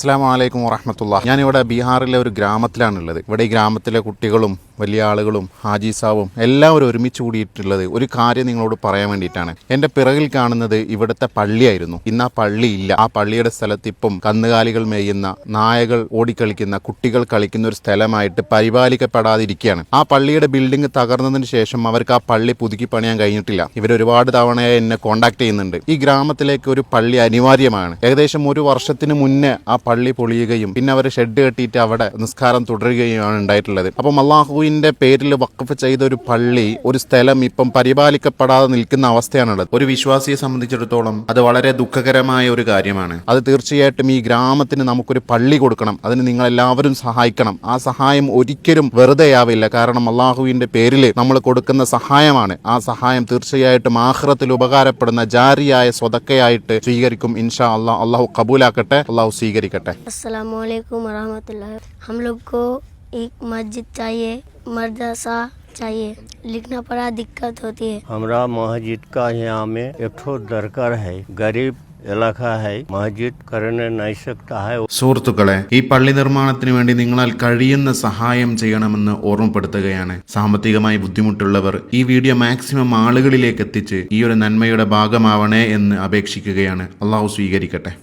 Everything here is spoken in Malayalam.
അസ്സലാമു അലൈക്കും വറഹ്മത്തുള്ളാഹി. ഞാനിവിടെ ബീഹാറിലെ ഒരു ഗ്രാമത്തിലാണുള്ളത്. ഇവിടെ ഈ ഗ്രാമത്തിലെ കുട്ടികളും വലിയ ആളുകളും ഹാജിസാവും എല്ലാവരും ഒരുമിച്ച് കൂടിയിട്ടുള്ളത് ഒരു കാര്യം നിങ്ങളോട് പറയാൻ വേണ്ടിയിട്ടാണ്. എൻ്റെ പിറകിൽ കാണുന്നത് ഇവിടുത്തെ പള്ളിയായിരുന്നു. ഇന്ന് ആ പള്ളി ഇല്ല. ആ പള്ളിയുടെ സ്ഥലത്ത് ഇപ്പം കന്നുകാലികൾ മേയുന്ന, നായകൾ ഓടിക്കളിക്കുന്ന, കുട്ടികൾ കളിക്കുന്ന ഒരു സ്ഥലമായിട്ട് പരിപാലിക്കപ്പെടാതിരിക്കുകയാണ്. ആ പള്ളിയുടെ ബിൽഡിംഗ് തകർന്നതിന് ശേഷം അവർക്ക് ആ പള്ളി പുതുക്കി പണിയാൻ കഴിഞ്ഞിട്ടില്ല. ഇവർ ഒരുപാട് തവണയായി എന്നെ കോൺടാക്ട് ചെയ്യുന്നുണ്ട്. ഈ ഗ്രാമത്തിലേക്ക് ഒരു പള്ളി അനിവാര്യമാണ്. ഏകദേശം ഒരു വർഷത്തിന് മുന്നേ ആ പള്ളി പൊളിയുകയും പിന്നെ അവർ ഷെഡ് കെട്ടിയിട്ട് അവിടെ നിസ്കാരം തുടരുകയുമാണ് ഉണ്ടായിട്ടുള്ളത്. അപ്പം അള്ളാഹുവിന്റെ പേരിൽ വഖഫ് ചെയ്ത ഒരു പള്ളി, ഒരു സ്ഥലം ഇപ്പം പരിപാലിക്കപ്പെടാതെ നിൽക്കുന്ന അവസ്ഥയാണുള്ളത്. ഒരു വിശ്വാസിയെ സംബന്ധിച്ചിടത്തോളം അത് വളരെ ദുഃഖകരമായ ഒരു കാര്യമാണ്. അത് തീർച്ചയായിട്ടും ഈ ഗ്രാമത്തിന് നമുക്കൊരു പള്ളി കൊടുക്കണം. അതിന് നിങ്ങളെല്ലാവരും സഹായിക്കണം. ആ സഹായം ഒരിക്കലും വെറുതെയാവില്ല. കാരണം അള്ളാഹുവിന്റെ പേരിൽ നമ്മൾ കൊടുക്കുന്ന സഹായമാണ്. ആ സഹായം തീർച്ചയായിട്ടും ആഖിറത്തിൽ ഉപകാരപ്പെടുന്ന ജാരിയായ സ്വതക്കയായിട്ട് സ്വീകരിക്കും ഇൻഷാ അല്ലാഹ്. അള്ളാഹു കബൂലാക്കട്ടെ, അള്ളാഹു സ്വീകരിക്കട്ടെ. अस्सलामु अलैकुम वरहमतुल्लाह। हम लोग को एक मस्जिद चाहिए, मदरसा चाहिए, लिखना पढ़ा दिक्कत होती है। हमरा मस्जिद का यहाँ में एक ठो दरकार है, गरीब इलाका है, मस्जिद करने नहीं सकता है। സുഹൃത്തുക്കളെ, ഈ പള്ളി നിർമ്മാണത്തിന് വേണ്ടി നിങ്ങളാൽ കഴിയുന്ന സഹായം ചെയ്യണമെന്ന് ഓർമ്മപ്പെടുത്തുകയാണ്. സാമ്പത്തികമായി ബുദ്ധിമുട്ടുള്ളവർ ഈ വീഡിയോ മാക്സിമം ആളുകളിലേക്ക് എത്തിച്ച് ഈ ഒരു നന്മയുടെ ഭാഗമാവണേ എന്ന് അപേക്ഷിക്കുകയാണ്. അള്ളാഹു സ്വീകരിക്കട്ടെ.